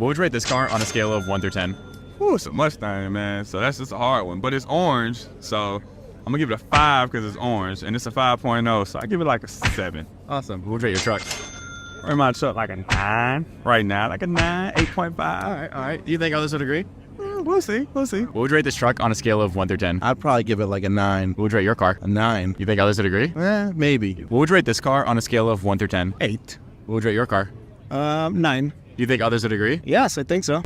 What would you rate this car on a scale of 1 through 10? Ooh, it's a Mustang, man. So that's just a hard one. But it's orange, so I'm gonna give it a 5 because it's orange, and it's a 5.0, so I give it like a 7. Awesome. What would you rate your truck? Or my truck like a 9 right now, like a 9, 8.5. All right. Do you think others would agree? We'll see. What would you rate this truck on a scale of 1 through 10? I'd probably give it like a 9. What would you rate your car? A 9. You think others would agree? Maybe. What would you rate this car on a scale of 1 through 10? 8. What would you rate your car? 9. Do you think others would agree? Yes, I think so.